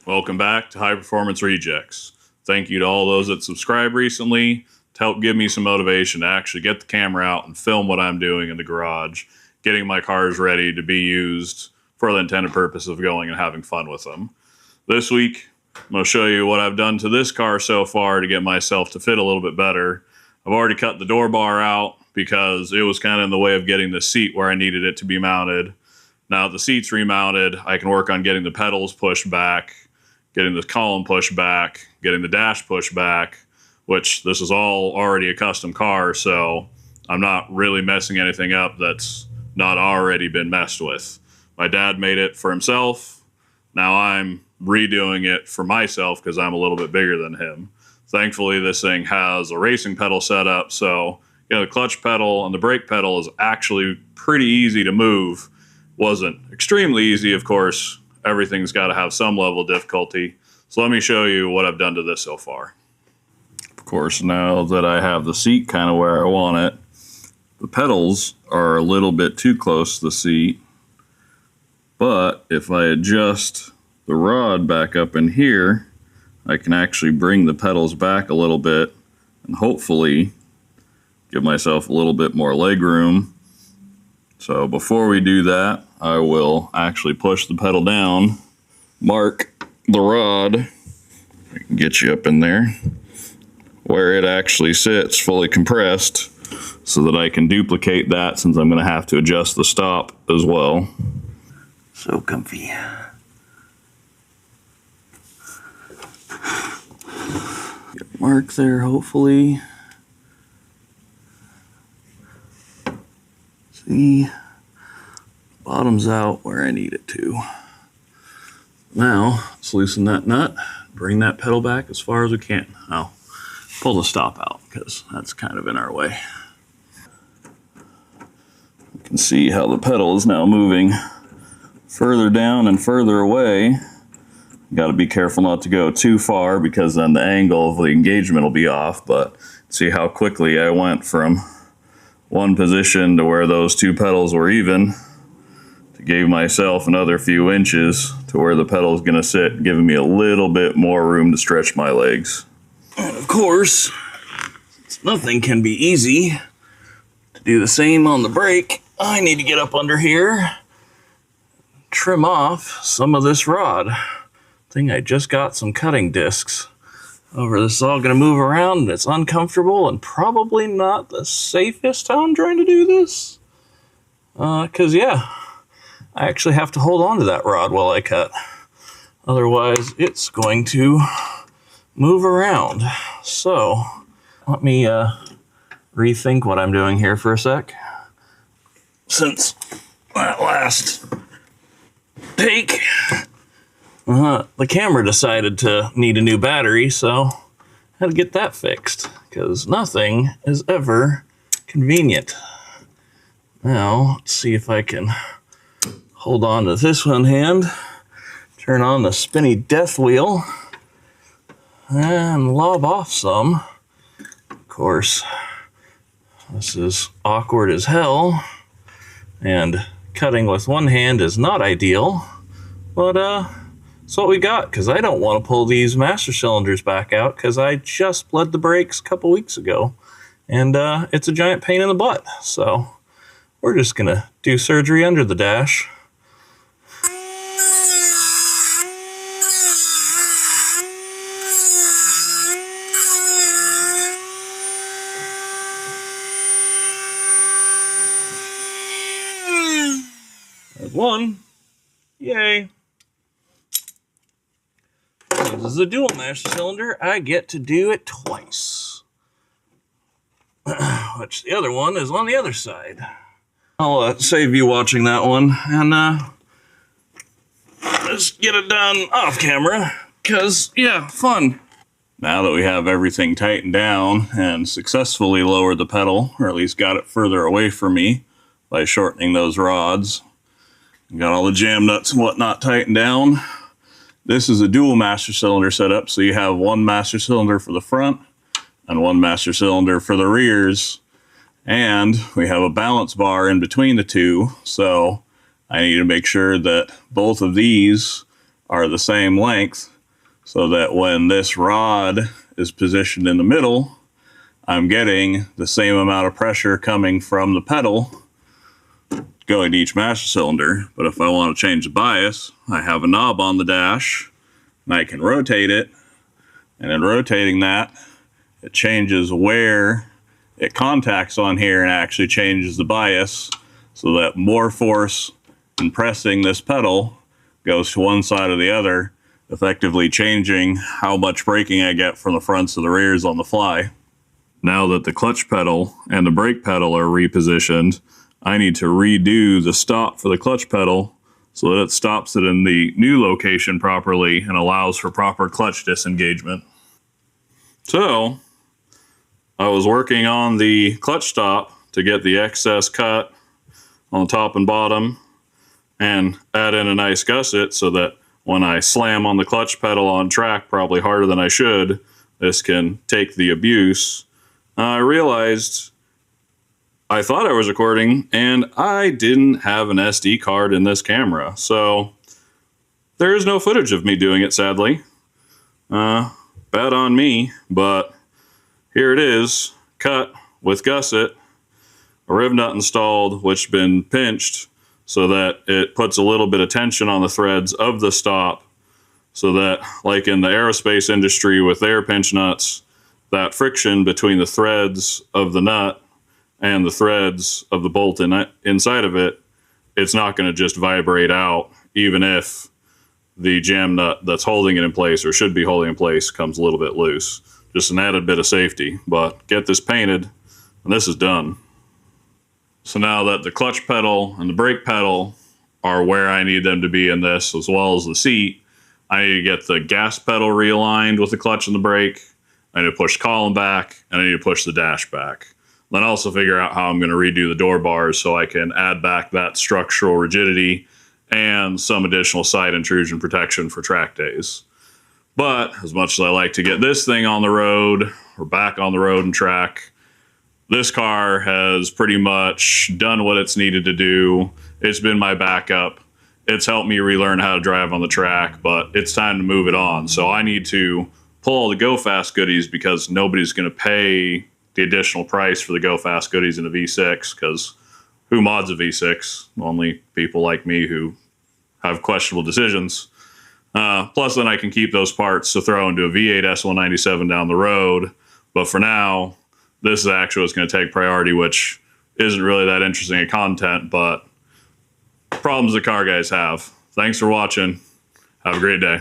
Welcome back to High Performance Rejects. Thank you to all those that subscribed recently to help give me some motivation to actually get the camera out and film what I'm doing in the garage, getting my cars ready to be used for the intended purpose of going and having fun with them. This week, I'm going to show you what I've done to this car so far to get myself to fit a little bit better. I've already cut the door bar out because it was kind of in the way of getting the seat where I needed it to be mounted. Now that the seat's remounted, I can work on getting the pedals pushed back, getting the column pushed back, getting the dash pushed back, which this is all already a custom car, so I'm not really messing anything up that's not already been messed with. My dad made it for himself. Now I'm redoing it for myself because I'm a little bit bigger than him. Thankfully, this thing has a racing pedal set up, so the clutch pedal and the brake pedal is actually pretty easy to move. Wasn't extremely easy, of course. Everything's got to have some level of difficulty. So let me show you what I've done to this so far. Of course, now that I have the seat kind of where I want it, the pedals are a little bit too close to the seat. But if I adjust the rod back up in here, I can actually bring the pedals back a little bit and hopefully give myself a little bit more leg room. So before we do that, I will actually push the pedal down, mark the rod, I can get you up in there, where it actually sits fully compressed so that I can duplicate that since I'm going to have to adjust the stop as well. So comfy. Get mark there, hopefully. See, bottom's out where I need it to. Now, let's loosen that nut, bring that pedal back as far as we can. I'll pull the stop out because that's kind of in our way. You can see how the pedal is now moving further down and further away. You got to be careful not to go too far because then the angle of the engagement will be off, but see how quickly I went from one position to where those two pedals were even, to give myself another few inches to where the pedal is going to sit, giving me a little bit more room to stretch my legs. And of course, since nothing can be easy, to do the same on the brake, I need to get up under here, trim off some of this rod. I think I just got some cutting discs over this. Is all going to move around and it's uncomfortable and probably not the safest how I'm trying to do this. Because yeah, I actually have to hold on to that rod while I cut. Otherwise, it's going to move around. So let me rethink what I'm doing here for a sec. Since that last take, the camera decided to need a new battery, so I had to get that fixed, because nothing is ever convenient. Now, let's see if I can hold on to this one hand, turn on the spinny death wheel, and lob off some. Of course, this is awkward as hell, and cutting with one hand is not ideal, but that's what we got, because I don't want to pull these master cylinders back out because I just bled the brakes a couple weeks ago, and it's a giant pain in the butt. So we're just going to do surgery under the dash. There's one. Yay. This is a dual master cylinder. I get to do it twice. Which the other one is on the other side. I'll save you watching that one and just get it done off camera. Because, yeah, fun. Now that we have everything tightened down and successfully lowered the pedal, or at least got it further away from me by shortening those rods, got all the jam nuts and whatnot tightened down. This is a dual master cylinder setup, so you have one master cylinder for the front and one master cylinder for the rears. And we have a balance bar in between the two, so I need to make sure that both of these are the same length so that when this rod is positioned in the middle, I'm getting the same amount of pressure coming from the pedal going to each master cylinder. But if I want to change the bias, I have a knob on the dash and I can rotate it. And in rotating that, it changes where it contacts on here and actually changes the bias so that more force in pressing this pedal goes to one side or the other, effectively changing how much braking I get from the fronts to the rears on the fly. Now that the clutch pedal and the brake pedal are repositioned, I need to redo the stop for the clutch pedal so that it stops it in the new location properly and allows for proper clutch disengagement. So, I was working on the clutch stop to get the excess cut on the top and bottom and add in a nice gusset so that when I slam on the clutch pedal on track probably harder than I should, this can take the abuse. I realized I thought I was recording and I didn't have an SD card in this camera. So there is no footage of me doing it, sadly. Bad on me, but here it is, cut with gusset, a riv nut installed, which has been pinched so that it puts a little bit of tension on the threads of the stop so that, like in the aerospace industry with their pinch nuts, that friction between the threads of the nut and the threads of the bolt inside of it, it's not going to just vibrate out, even if the jam nut that's holding it in place or should be holding in place comes a little bit loose. Just an added bit of safety, but get this painted and this is done. So now that the clutch pedal and the brake pedal are where I need them to be in this, as well as the seat, I need to get the gas pedal realigned with the clutch and the brake. I need to push the column back, and I need to push the dash back. Then also figure out how I'm going to redo the door bars so I can add back that structural rigidity and some additional side intrusion protection for track days. But as much as I like to get this thing on the road or back on the road and track, this car has pretty much done what it's needed to do. It's been my backup. It's helped me relearn how to drive on the track, but it's time to move it on. So I need to pull all the Go Fast goodies because nobody's going to pay the additional price for the Go Fast goodies in a V6 because who mods a V6? Only people like me who have questionable decisions. Plus, then I can keep those parts to throw into a V8 S197 down the road. But for now, this is actually what's going to take priority, which isn't really that interesting a content, but problems the car guys have. Thanks for watching. Have a great day.